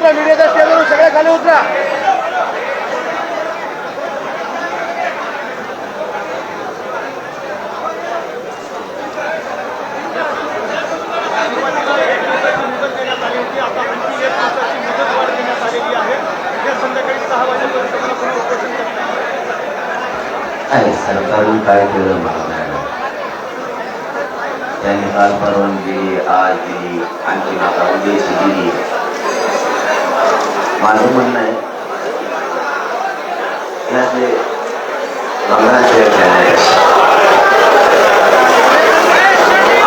उतरा, मीडियाच्या स्टेजवरून सगळे खाली उतरा. सरकारने काय केलं मला त्यांनी काल परवानगी आज दिली, आणखी आता उद्याची दिली. माझं म्हणणं आहे यातले लग्नाचे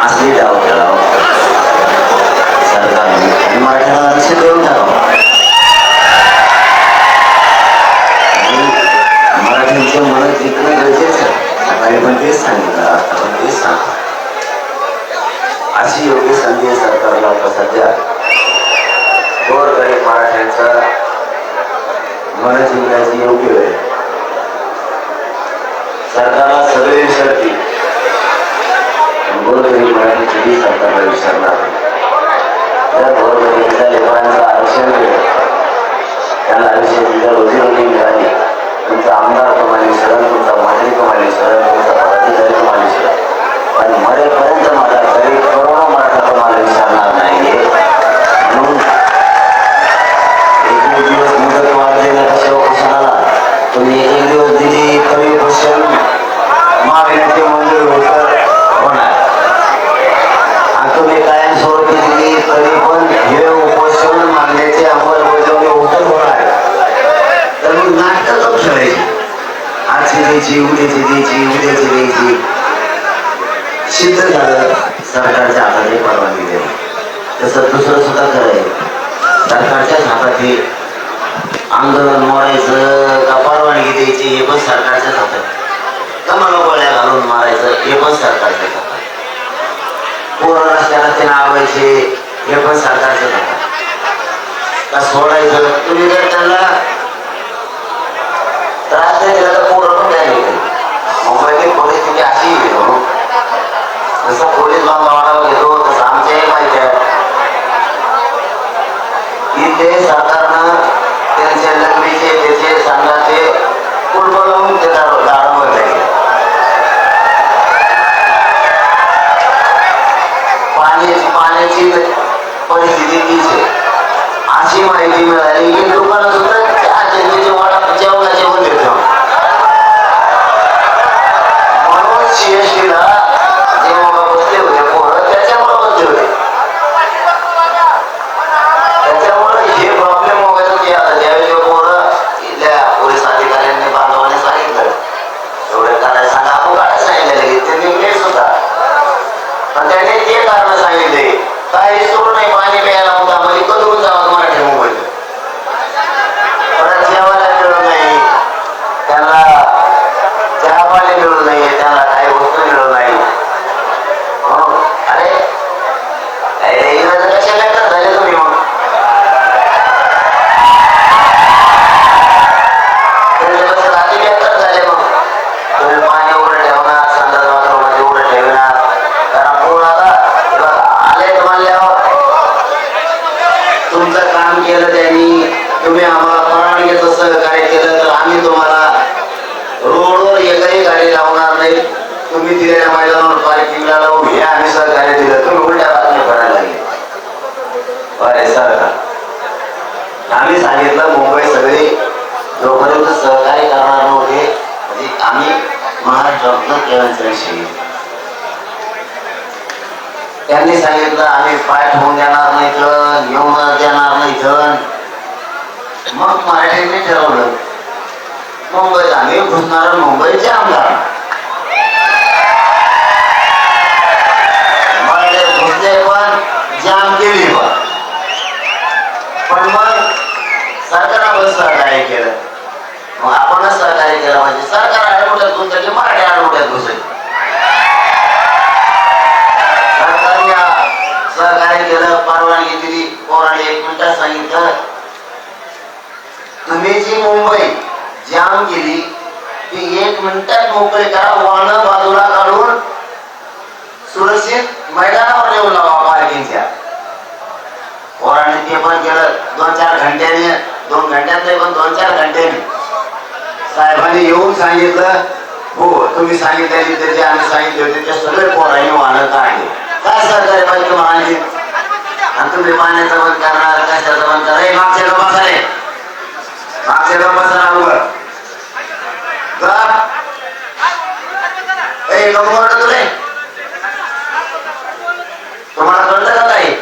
असली डाव खेळावं सरकारने मराठ्याला लक्ष देऊन ठेवावं. मराठ्यांचं मन जिंकणं गरजेचं आहे. सकाळी पण तेच सांगितलं, आता पण तेच सांगतो. अशी योग्य संधी सरकारला आता सध्या गोरगरीब मराठ्यांचं मन जिंकण्याची योग्य वेळ. सरकारला सगळे विसरतील, गोरगरीब मराठी कधी सरकारला विसरणार नाही. त्या गोरगरीबच्या लेकरांचं आरक्षण केलं, त्यांना आयुष्यात रोजीरोटी मिळाली. तुमचा आमदार तुम्हाला विसरण, तुमचा मंत्री तुम्हाला विसरण, तुमचा पदाधिकारी तुम्हाला विसरण, पण मरेपर्यंत माझा तरी करोडो मराठा तुम्हाला विसरणार नाही. म्हणून एक दिवस मुदत वाढ देण्याचा शिवप्रशासनाला तुम्ही एक दिवस दिली तरी उपोषण महाविनंती मंजूर होणार, आणि तुम्ही कायमस्वरूपी दिली तरी पण हे उपोषण मागण्याची अंमलबजावणी होणार. तर मग नाटकं खेळायची, आजची द्यायची, उद्याची द्यायची, उद्याची द्यायची. सिद्ध झालं सरकारच्या हातात हे परवानगी देणं. तसं दुसरं सुद्धा करायचं, सरकारच्याच हातात हे आंदोलन मोडायचं का परवानगी द्यायची हे पण सरकारच्याच हातात. कमाला गोळ्या घालून मारायचं हे पण सरकारच्याच हातात. पोरं रस्त्याला ते नावायचे हे पण सरकारच्याच हातात. का सोडायचं, तुम्ही जर त्यांना त्रास नाही दिला तर पोरं पण काय नाही. मुंबईची परिस्थिती अशी घेतो, जसं पोलीस बांधवाला घेतो तसं आमच्याही माहिती आहे की ते सरकारनं त्यांचे लग्नीचे त्याचे संघाचे कुलप लावून ते दारावर जाईल. पाण्याची परिस्थिती तीच आहे. अशी माहिती मिळाली की लोकांना सुद्धा जेवणाचे बंद येतो. म्हणून सीएसटीला जेव्हा बसले होते पोरं त्याच्यामुळे बसले होते. त्याच्यामुळे हे प्रॉब्लेम व्हायचं की आता ज्यावेळी पोरं इथल्या पोलीस अधिकाऱ्यांनी बांधवाने सांगितलं एवढे काढायला सांगा, आपण काढायला सांगितलेले त्यांनी मिळेल सुद्धा, पण त्यांनी ते कारण सांगितले काही सोड नाही, पाणी प्यायला होता म्हणजे कधून जावं मराठी मुंबईत. परत जेवायला मिळून नाही त्यांना, चहा पाणी मिळून नाही त्यांना, काही वस्तू मिळून नाही. म्हणून अरे कशा लेटर झाले तुम्ही मग रात्री लेटर झाले. मग तुम्ही पाणी उघडं ठेवणार, संडास बाथरूममध्ये उघडं ठेवणार, कारण पूर्ण आता आले म्हणल्यावर तुमचं काम केलं त्यांनी, तुम्ही आम्हाला परवानगीचं सहकार्य केलं तर आम्ही तुम्हाला रोडवर एकही गाडी लावणार नाही. तुम्ही दिलेल्या मैदानावर पार्किंगला लावून हे आम्ही सहकार्य दिलं, तुम्ही उलट्या बातमी करायला लागले. अरे सर आम्ही सांगितलं मुंबई सगळे जोपर्यंत सहकार्य करणार नव्हते म्हणजे आम्ही महाराष्ट्रातलं केळांचा विषय त्यांनी सांगितलं आम्ही पाय ठेवून देणार नाही, धन घेऊन देणार नाही धन. मग मराठ्यांनी ठरवलं मुंबईत आम्ही घुसणार, मुंबईचे आमदार मराठे घुसले पण जाम केली पण मग सरकारनं सहकार्य केलं. मग आपणच सहकार्य केलं म्हणजे सरकार आडमुठ्यात घुसलं की मराठी आडमुठ्यात घुसेल. सरकारने सहकार्य केलं, परवानगी दिली. पोराने 1 मिनिटात सांगितलं तुम्ही जी मुंबई जाम केली ती 1 मिनिटात मोकळी करा, वाहनं बाजूला काढून सुरक्षित मैदानावर नेऊन लावा पार्किंगच्या. पोराने ते पण केलं. 2-4 घंट्याने 2 घंट्यात नाही पण 2-4 घंट्याने साहेबांनी येऊन सांगितलं हो तुम्ही सांगितलेली त्याचे आम्ही सांगितले होते ते सगळे पोरांनी वाहनं काढले काय सरकारी पाहिजे तुम्हाला आणि तुम्ही पाण्याचं बंद करणार कशाचं बंद करा मागच्या गप्पा झाले मागच्या गप्पा झाला उघड नको वाटत तुले तुम्हाला कळलं का काही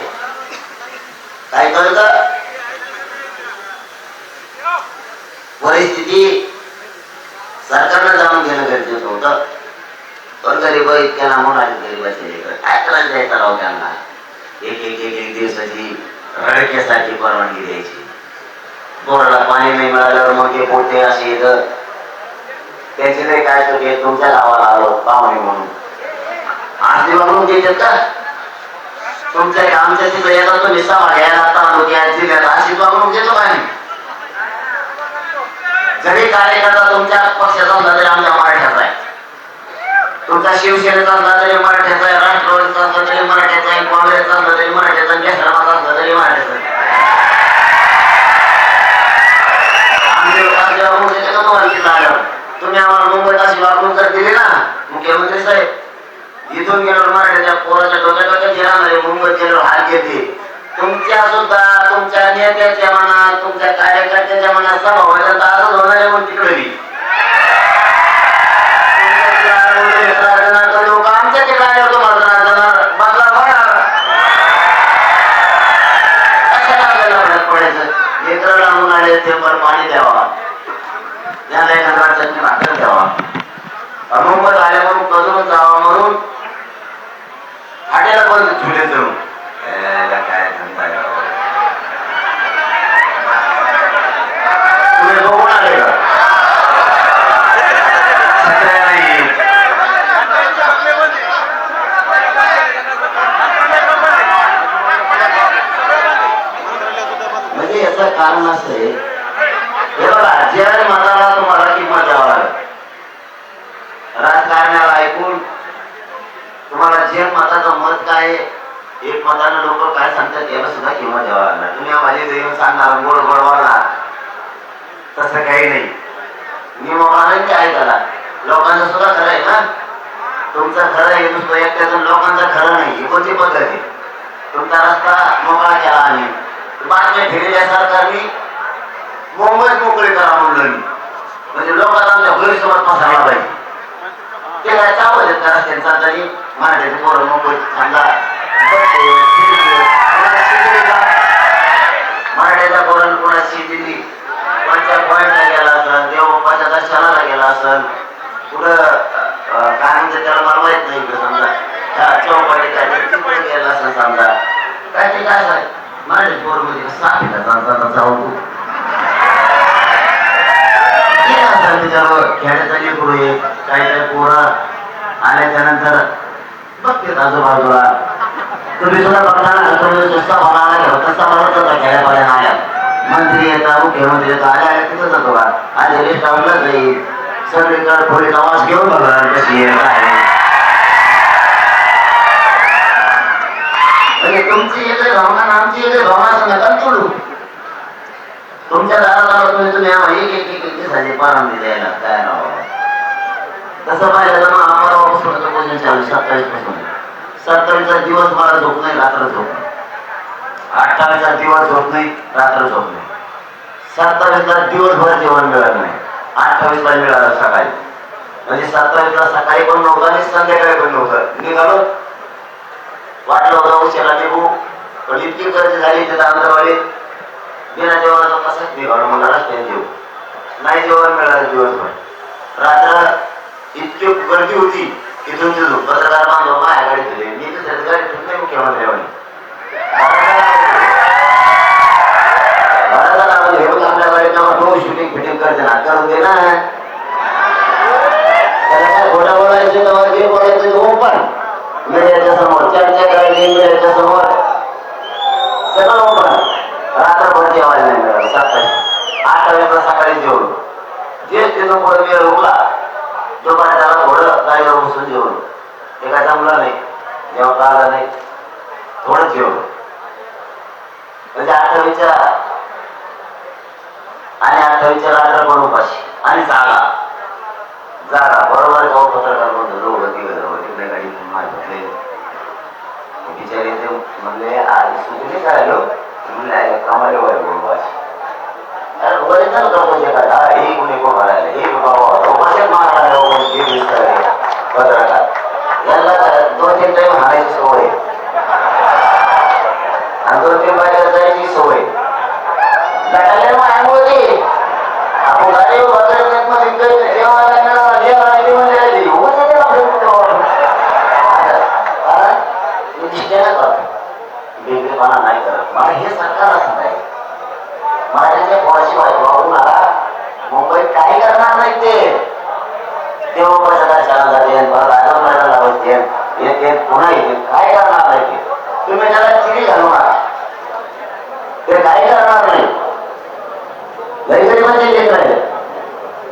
काय कळतं परिस्थिती सरकारनं जाणून घेणं गरजेचं होतं पण गरीब इतक्या लांबून आले गरीबाचे काय करायचं आहे राव त्यांना एक दिवसाची रडक्यासाठी परवानगी द्यायची बोराला पाणी नाही मिळाल्यावर मग ते पोटे असे येतं त्याचे नाही काय चुके तुमच्या गावाला आलो पाहुणे म्हणून आरती वागणूक देतात का तुमच्या आमच्या तिकडे येतात तो निसा घ्यायला तालुक्यात जिल्ह्यात अशी वागणूक देतो काय जरी कार्यकर्ता तुमच्या पक्षाचा असला तरी आमच्या मराठ्याचा आहे तुमचा शिवसेनेचा असला तरी मराठ्याचा आहे राष्ट्रवादीचा असला तरी मराठ्याचा आहे काँग्रेसचा असला तरी मराठ्याचा केसरमाचा असला तरी मराठ्याचा तुम्ही आम्हाला मुंबईत अशी वागणूक जर दिली ना मुख्यमंत्री साहेब इथून गेल्यावर मराठ्याच्या पोराच्या डोक्यात राहणारे मुंबईत गेल्यावर हाल घेते तुमच्या सुद्धा तुमच्या नेत्याच्या मनात तुमच्या कार्यकर्त्याच्या मनात सभा व्हायचा आजच होणारे म्हणून तिकडे लोक आमच्या ठिकाणी बदला कशाला आपल्याला फरक पडायचं लेकर लांबून आले ते पण पाणी द्यावा त्याला एखादा चटणी भाकर द्यावा मुंबईत आल्या म्हणून कजून जावा म्हणून हाट्याला पण झुले जाऊन काय तुम्ही बघून आले का म्हणजे याचं कारण असं आहे हे बघा जे मताला तुम्हाला किंमत द्यावा लागेल राजकारणाला ऐकून तुम्हाला जे मताचं मत काय एक मतानं लोक काय सांगतात याला सुद्धा किंमत द्यावा लागणार तुम्ही आम्हाला येऊन सांगणार गोड गोडवाला तसं काही नाही मी मोबाईल काय त्याला लोकांचं सुद्धा खरं आहे ना तुमचं खरं आहे नुसतं एकट्याचं लोकांचं खरं नाही ही कोणती पद्धत आहे तुमचा रस्ता मोकळा केला आणि बातम्या फिरल्या सरकारने मुंबईत मोकळी करा म्हणलं मी म्हणजे लोकांना आमच्या गैरसमज पसरला पाहिजे ते काय चावत आहेत का रस्त्यांचा तरी मराठ्याचे पोरं मुंबईत थांबला मराठ्याच्या पोरांना कोणाची दिल्ली कोणत्या पॉईंटला गेला असेल देवबाप्पाच्या दर्शनाला गेला असेल कुठं काय म्हणते त्याला मला माहित नाही समजा चौपाटी काय गेला असेल समजा काय ते काय आहे मराठी पोर मध्ये सापीला जाऊ खेड्याचा लेकरू आहे काही काही पोरं आल्याच्या नंतर बघते आजूबाजूला तुम्ही सुद्धा बघा ना तुम्ही नुसता बनाला घेऊ तसा बनवत होता खेड्यापाड्यानं आल्या मंत्री येतात मुख्यमंत्री येतात आल्या आल्या तिथं जातो का आज रेस्टॉरंटला जाईल सगळीकडे थोडी आवाज घेऊन बघा कशी आहे काय म्हणजे तुमची एक भावना आमची एक भावना असं नका सोडू तुमच्या दाराला तुम्ही आम्हाला एक दिवसाची परवानगी द्यायला काय नाव तसं पाहिलं तर मग परवापासून पूजन चालू 27 पासून 27चा दिवस मला झोप नाही रात्र झोप नाही 28चा दिवस झोप नाही रात्र झोप नाही 27ला दिवसभर जेवण मिळत नाही 28ला मिळालं सकाळी म्हणजे 27ला सकाळी पण नव्हतं आणि संध्याकाळी पण नव्हतं निघालो वाटलं होतं उशिरा निघू पण इतकी गर्दी झाली तिथं आंध्रवाडीत बिना जेवणाचा तसाच निघालो मला रस्त्याने जेव नाही जेवण मिळालं दिवसभर रात्र इतकी गर्दी होती इथून तिथून पत्रकार बांधव माझ्या गाडीत होते मी तर गाडीत नाही मुख्यमंत्र्यावानी आपल्या गाडीत शूटिंग फिटिंग करते ना करून दे ना त्याला काय खोटा बोलायचं तेव्हा जे बोलायचं ते ओपन मीडियाच्या समोर चर्चा करायची मीडियाच्या समोर सगळं ओपन रात्रभर जेवायला नाही मिळालं 28 सकाळी जेवलो जे तिथून पुढे वेळ उगला दुपारी त्याला थोडं गाडीवर बसून जेवलो ते काय जमलं नाही जेवता आलं नाही थोडं जेवलो म्हणजे 28च्या 28 रात्र पण उपाशी आणि जागा बरोबर जाऊ पत्रकार म्हणतो दोघं तिकडे गाडी मार बसले बिचारे ते म्हणले आज सुटले करायलो म्हणले कामाले वय उपाशी अरे ओरिजिनल करतो का हे कोणी को भरायला हे बाबा उपाशी मारायला पत्रकार याला 2-3 टाइम हारायची सवय आणि 2-3 बायका जायची सवय गटाले मायामुळे आपण गाडी बदलण्यात मध्ये जेवायला बेगरेपणा नाही करत मला हे सरकार असं नाही माझ्या पोराची बाजू मला मुंबईत काही करणार नाही ते तेव्हा शाळा जाते राजा लावायचे येते पुन्हा येते काय करणार नाही ते तुम्ही त्याला चिरी घालू नका ते काही करणार नाही लई गरीबाचे लेकर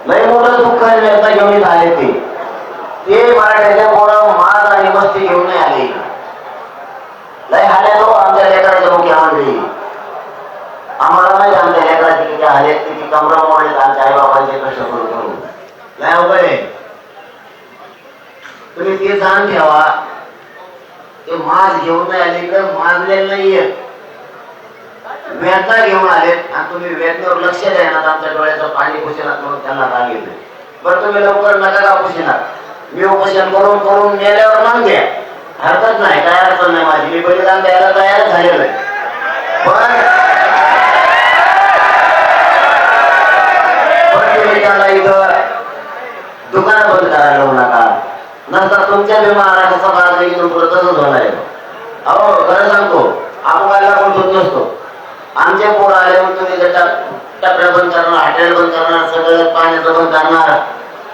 लई मोठं दुःख घेऊन आले ते मराठ्याच्या पोरं माज आणि मस्ती घेऊन नाही आले लय हाले तो आमच्या लेकराचे मुख्यमंत्री आम्हाला माहिती आमच्या लेकराचे किती हाले किती कमरा मोडले आमच्या आई बाबांचे कष्ट करून लय अवघड तुम्ही ते जाण ठेवा ते माज घेऊन नाही आले तर माजलेलं नाहीये वेदना घेऊन आलेत आणि तुम्ही वेदनेवर लक्ष द्यायला आमच्या डोळ्याचं पाणी पुशिनात म्हणून त्यांना राग येते बरं तुम्ही लवकर नका का पुशिनात मी उपोषण करून नेल्यावर मान द्या हरकत नाही काय अडचण नाही माझी मी बलिदान द्यायला तयार झालेलं आहे पण तुम्ही त्याला इथं दुकान बंद करायला लावू नका नंतर तुमच्या बी महाराष्ट्राचा भाग इथून पुढे तसंच होणार आहे अहो खरं सांगतो आपण कोण होत नसतो आमचे पोरं आले मग तुम्ही टपऱ्या बंद करणार हॉटेल बंद करणार सगळं पाण्याचं बंद करणार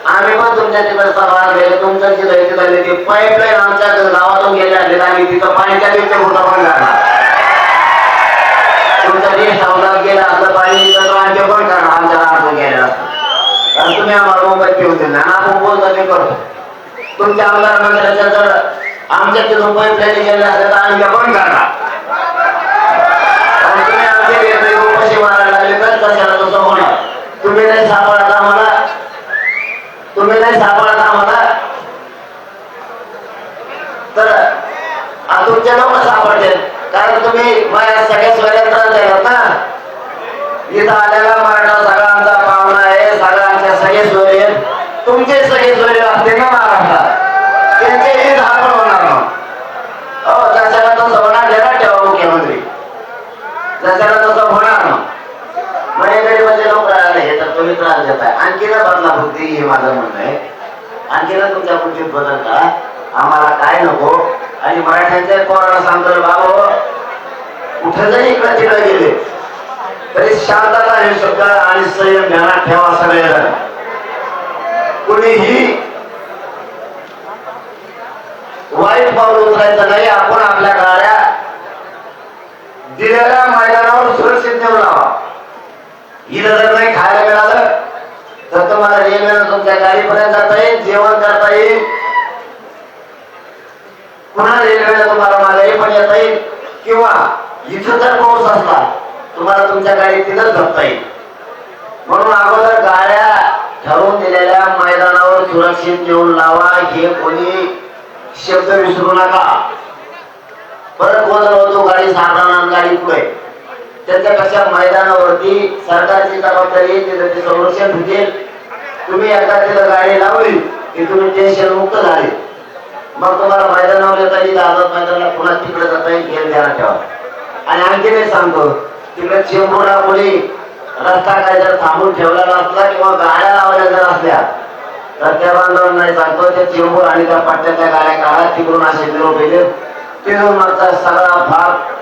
आम्ही पण तुमच्या तिकडचा भाग गेले तुमच्या जिल्ह्याची झाली ती पाईपलाईन आमच्या गावातून गेले असले आम्ही तिथं पाण्याच्या दिवशी होता बंद करणार तुमच्या देश हावलात गेला असलं पाणी आमचे बंद करणार आमच्या राहतून गेलेलं असतं कारण तुम्ही आम्हाला मुंबईत घेऊन दिलं आणि आपण बोलतो ते करतो तुमच्या आमदार मंत्र्याच्या जर आमच्या तिथून पाईपलाईन गेले असले तर आम्ही बंद करणार आणि तुम्ही आमचे उपाशी मारायला लागले तर कशाला तसं होणार तुम्ही नाही सापडत आम्हाला तर तुमचे लोक सापडते कारण तुम्ही माझ्या सगळ्या स्वयंत्रात जाणार ना इथं आलेला मराठा सगळा आमचा पाहुणा आहे सगळा आमच्या सगळे सोयरे आहेत तुमचे सगळे सोयरे असते ना महाराष्ट्रात त्यांचेही धारण होणार ना हो ज्याच्याला तसं होणार देणार ठेवा मुख्यमंत्री ज्याच्याला तसं होणार ना म्हणजे गरीबाचे लोक राहिले हे तर तुम्ही त्रास देताय आणखीन बदला बुद्धी हे माझं म्हणणं आहे आणखीन तुमच्या बुद्धीत बदल करा आम्हाला काय नको आणि मराठ्यांच्या पोराला सांगतो बाबा कुठे जरी इकडे तिकडे गेले तरी शांतता हे शब्द आणि संयम ध्यानात ठेवा सगळेजण कुणीही वाईट पाऊल उचलायचं नाही आपण आपल्या गाड्या दिलेल्या मैदानावर सुरक्षित नेऊन लावा इथं जर नाही खायला मिळालं तर तुम्हाला रेल्वेनं तुमच्या गाडीपर्यंत जाता येईल जेवण करता येईल पुन्हा रेल्वेला तुम्हाला माघारी पण येता येईल किंवा इथं जर पाऊस असला तुम्हाला तुमच्या गाडीत तिथंच झोपता येईल म्हणून अगोदर गाड्या ठरवून दिलेल्या मैदानावर सुरक्षित नेऊन लावा हे कोणी शब्द विसरू नका परत गोंधळ होतो गाडी सापडणार गाडी पुढे त्याच्यापेक्षा मैदानावरती सरकारची जबाबदारी तिथं ते संरक्षण होतील तुम्ही एकदा तिथं गाडी लावली की तुम्ही टेन्शन मुक्त झाले मग तुम्हाला मैदानावर येता येईल आझाद मैदानाला पुन्हा तिकडे जाता येईल घेऊन द्यायला ठेवा आणि आणखी नाही सांगतो तिकडे चेंबूरला कोणी रस्ता काय जर थांबून ठेवला नसला किंवा गाड्या लावल्या जर असल्या तर त्या बांधवांना नाही सांगतो ते चेंबूर आणि त्या पट्ट्याच्या गाड्या काढा तिकडून असे निरोप येईल तिथून मागचा सगळा भाग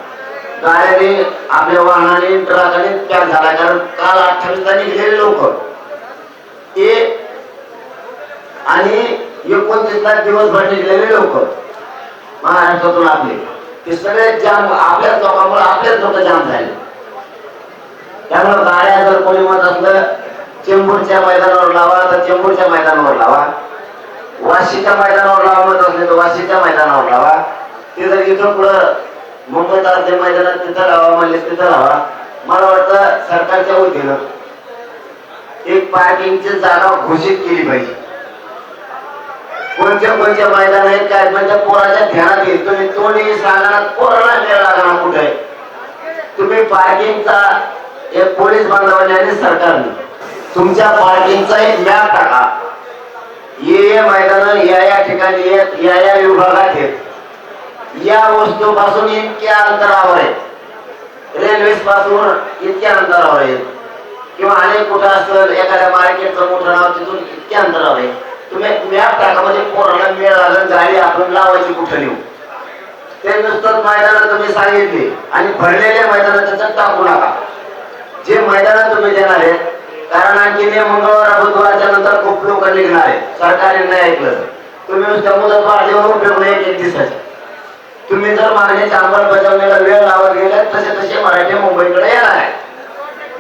गाड्याने आपल्या वाहनाने ट्रकाने पॅक झाला कारण काल 28 निघलेले लोक ते आणि 29 दिवसभर निघलेले लोक महाराष्ट्रातून आपले ते सगळे जाम आपल्याच लोकांमुळे आपलेच लोक जाम झाले त्यामुळे गाड्या जर कोणी मत असलं चेंबूरच्या मैदानावर लावा तर चेंबूरच्या मैदानावर लावा वाशीच्या मैदानावर लावा मत असले तर वाशीच्या मैदानावर लावा ते जर इथं पुढं मुंबईत मैदानात तिथं लावा म्हणजे तिथं लावा मला वाटतं सरकारच्या वतीनं एक पार्किंगची जागा घोषित केली पाहिजे. कोणत्या मैदान आहेत काय म्हणजे पोराच्या ध्यानात येईल. तुम्ही तोंडी सांगा पोराला वेळ लागणार कुठे. तुम्ही पार्किंगचा एक पोलीस बांधवांनी आणि सरकारने तुमच्या पार्किंगचा एक मॅप टाका. ये मैदान या ठिकाणी आहेत, या विभागात आहेत, या वस्तूपासून इतक्या अंतरावर आहे, रेल्वे पासून इतक्या अंतरावर आहे, किंवा अनेक कुठं असेल एखाद्या मार्केटचं मोठं नाव तिथून इतक्या अंतरावर आहे. तुम्ही मॅप टाका म्हणजे पोराला मेळ लागेल गाडी आपण लावायची कुठं नेऊ. ते नुसतं मैदान तुम्ही सांगितले आणि भरलेल्या मैदानात त्याच्यात टाकू नका. जे मैदान तुम्ही देणार आहेत, कारण आणखी मंगळवार बुधवारच्या नंतर खूप लोक निघणार आहेत. सरकारने नाही ऐकलं तुम्ही नुसत्या मुदतवाढ देऊन उपयोग नाही एक दिवसाचे. तुम्ही जर मागण्याच्या अंमलबजावणीला वेळ लावत गेले तसे मराठी मुंबईकडे येणार आहे.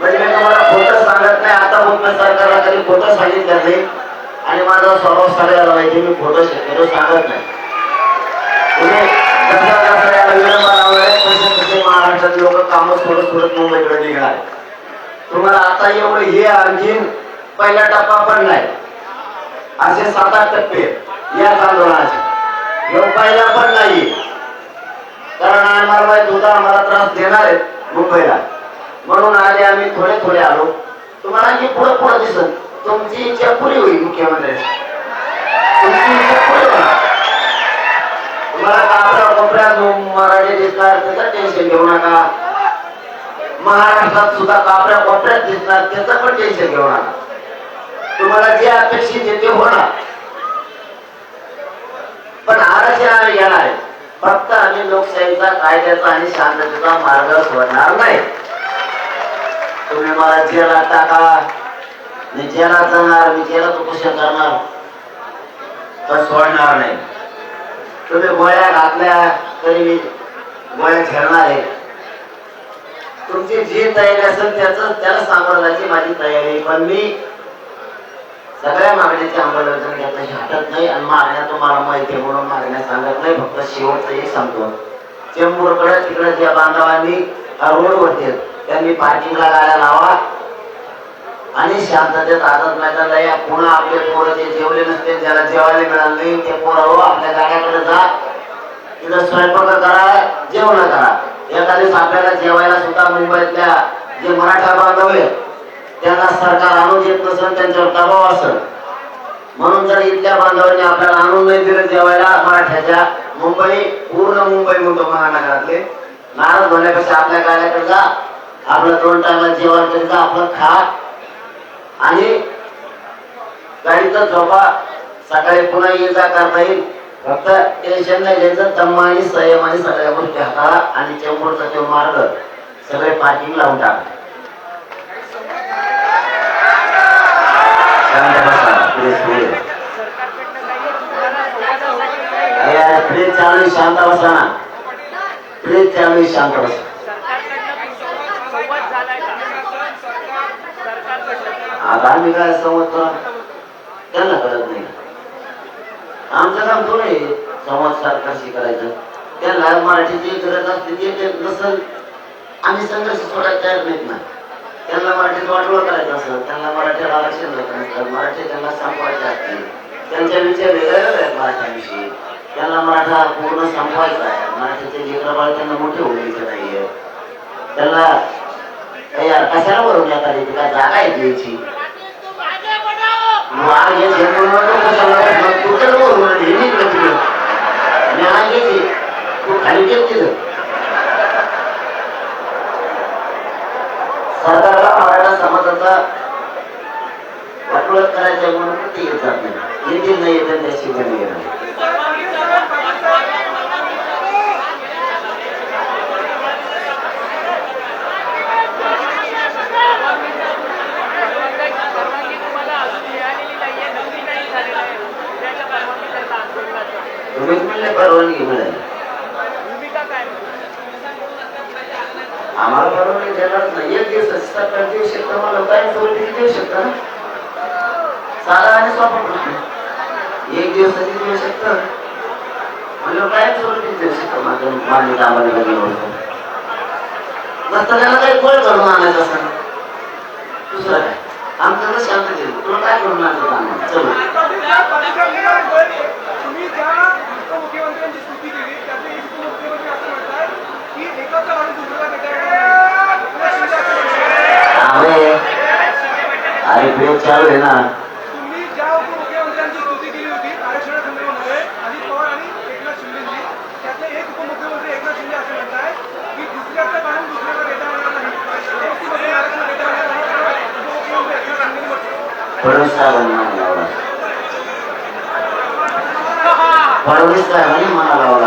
म्हणजे मी तुम्हाला खोटं सांगत नाही, आता बोलतो सरकारला कधी खोटं सांगितलं नाही आणि माझा स्वभाव सगळ्याला माहिती, मी खोटं शक्यतो सांगत नाही. तुम्ही जसं याला विलंब लावलाय तसे महाराष्ट्रात लोक कामं सोडत मुंबईकडे निघणार. तुम्हाला आता एवढं हे आणखीन पहिला टप्पा पण नाही, असे 7-8 टप्पे या आंदोलनाचे पहिला पण नाही. कारण आम्हाला माहित होता आम्हाला त्रास देणार आहेत मुंबईला, म्हणून आले आम्ही थोडे आलो. तुम्हाला आणखी पुढे दिसत तुमची इच्छा पुरी होईल. मुख्यमंत्र्यांची तुमची इच्छा पुरी होणार. तुम्हाला कापड्या कोपऱ्यात मराठी दिसणार त्याचं टेन्शन घेऊ नका. महाराष्ट्रात सुद्धा कापड्या कोपऱ्यात दिसणार त्याचं पण टेन्शन घेऊ नका. तुम्हाला जे अपेक्षित आहे ते होणार. पण आरक्षण आम्ही घेणार आहे. फक्त आम्ही लोकशाहीचा कायद्याचा आणि शांततेचा मार्ग सोडणार नाही. तुम्ही मला जेलात टाका, मी जेलात जाणार, मी जेलात उपोषण करणार, तर सोडणार नाही. तुम्ही गोळ्या घातल्या तरी मी गोळ्या झेलणार आहे. तुमची जी तयारी असेल त्याला सामोरं जायची माझी तयारी. पण मी सगळ्या मागण्याची अंमलबजावणी घेतल्याशी हटत नाही आणि मागण्या तुम्हाला माहिती आहे म्हणून मागण्या सांगत नाही. फक्त शेवटचं एक सांगतो, चेंबूरकडे तिकडे ज्या बांधवांनी रोडवरती त्यांनी पार्किंगला गाड्या लावा आणि शांततेत आझाद मैदानाला या. पुन्हा आपले पोरं जे जेवले नसते, ज्याला जेवायला मिळालं नाही ते पोरं आपल्या गाड्याकडे जा, तिथं स्वयंपाक करा, जेवण करा. एखाद्या आपल्याला जेवायला सुद्धा मुंबईतल्या जे मराठा बांधव आहेत त्यांना सरकार आणून देत नसेल, त्यांच्यावर दबाव असेल, म्हणून जर इथल्या बांधवांनी आपल्याला आणून नाही दिलं जेवायला मराठ्याच्या पूर्ण मुंबई म्हणतो महानगरातले, नाराज होण्यापेक्षा आपल्या गाड्याकडे जा, आपलं 2 टायमाला जेवण तरी जा, आपलं खा आणि गाडीचं झोपा, सकाळी पुन्हा ये जा करता येईल. फक्त टेन्शन नाही घ्यायचं, दम्मा आणि संयम आणि सगळ्या गोष्टी हाताळा आणि चेंबूरचा तो मार्ग सगळे पार्किंग लावून टाका. प्लीज चालू शांत बसा ना, प्लीज चालू शांत बसा. आता आम्ही काय संवाद करा त्यांना कळत नाही. आमचं काम थोडं आहे संवाद सरकारशी करायचं. त्यांना मराठीची गरज असते ते नसल आम्ही संघर्ष सोडायला तयार नाहीत ना. त्यांना मराठीत वाटोळ करायचं असतं, त्यांना मराठीला आरक्षण द्यायचं नसतं, मराठी त्यांना संपवायचे असते. त्यांच्या विचार वेगळे आहेत मराठ्याविषयी. त्यांना मराठा पूर्ण संपवायचा आहे. मराठीचे लेकरबाळ त्यांना मोठे होण्याचे नाहीये. त्यांना यार कशाला वरून येतात काय जागा आहे द्यायची. तू खाली गेल तिथं सरकारला मराठा समाजाचा वाटोळत करायचा म्हणून ते येत जात नाही. येतील नाही येत त्याची गणी घेणार. तुम्हीच म्हणले परवानगी मिळाली, आम्हाला परवानगी देणार नाही. 1 दिवसाची सरकार देऊ शकतं, मला काय सोडली देऊ शकता ना. साधा आणि सोपा प्रश्न. 1 दिवसाची देऊ शकतं म्हणजे काय सोडली देऊ शकतं. माझं मान्य कामाला घेऊन नसतं त्याला काही गोळ घडून आणायचं असं दुसरं काय. आमचं तर शांत करून आणतो आम्हाला. चलो तुम्ही ज्या उपमुख्यमंत्र्यांची स्तुती केली त्याचे एक उपमुख्यमंत्री असं म्हणतात की एकाचा माणूस दुसऱ्याला अरे प्रेम चालू आहे ना. तुम्ही ज्या उपमुख्यमंत्र्यांची स्तुती केली होती आरक्षणासंदर्भामध्ये अजित पवार आणि एकनाथ शिंदेंनी त्यातले एक उपमुख्यमंत्री एकनाथ शिंदे असं म्हणतात की दुसऱ्याचं काढून दुसऱ्याला देता येणार नाही एसटीमध्ये आरक्षण देता येणार नाही उपमुख्यमंत्री एकनाथ शिंदेंनी म्हटलं. फडणवीस साहेबांनी मला लावला. फडणवीस साहेबांनी मला लावला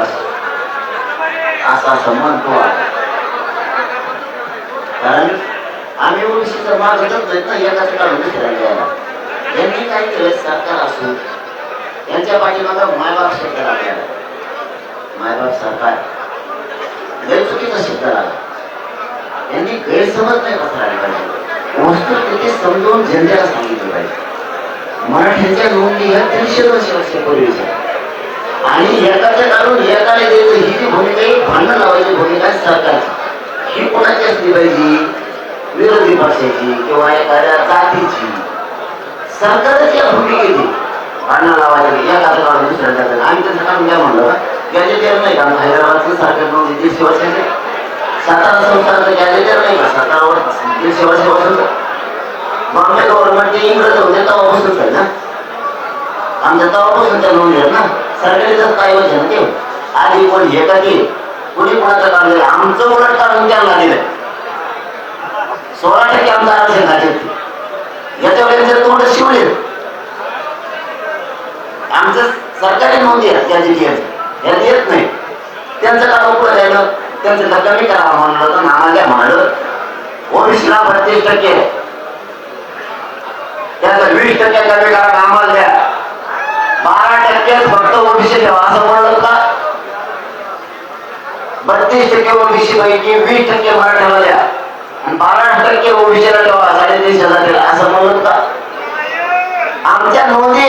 असा असं म्हणतो. कारण आम्ही ओबीसीचा मार्ग जात ना एकाच काढून दुसऱ्याला द्यायला. यांनी काय केलं सरकार असून यांच्या पाठीमागा मायबाप शब्द लागला. मायबाप सरकार गैरचुकीचा शब्द लागला. यांनी गैरसमज नाही पसरायला पाहिजे. वस्तुस्थिती समजून जनतेला सांगितलं पाहिजे. मराठ्यांच्या नोंदी ह्या 300 वर्षापूर्वीच्या आणि एकाच्या काढून एकाला द्यायचं ही जी भूमिका ही भांडण लावायची भूमिका आहे सरकारची. ही कोणाची असली पाहिजे? विरोधी पक्षाची किंवा एखाद्या जातीची. सरकारच या भूमिकेची भांडण लावायची एकाचं काढून दुसऱ्या जातात. आम्ही त्याचं काढून द्या म्हणलं का गॅजेटेर नाही का हैदराबादचं सरकार नोंदी 150 वर्षाचे. सातारा संस्थानाचं गॅजेटेर नाही का 150 वर्षापासून. बॉम्बे गव्हर्नमेंटचे इंग्रज होते तेव्हापासूनच आहे ना. आमच्या तेव्हापासून त्या नोंदी आहेत ना. सरकारीचं काय वचन देऊ आधी पण हे का ते कोणी कोणाचं काढलं आमचं उलट काढून त्यांना दिलंय. 16% आमचं आरक्षण खाते याच्यावर जर तोंड शिवले आमचं सरकारी नोंदी आहे त्याची यात येत नाही. त्यांचं काम पुढे राहिलं त्यांचं कमी करा म्हणलं तर आम्हाला म्हणालं ओबीसीला 32% त्याचं 20% कमी करा आम्हाला द्या. 12% फक्त ओबीसी ठेवा असं म्हणलं का? 32% ओबीसी पैकी 20% मराठ्याला द्या आणि 12% ओबीसीला ठेवा 3,500 असं म्हणलं का? आमच्या नोंदी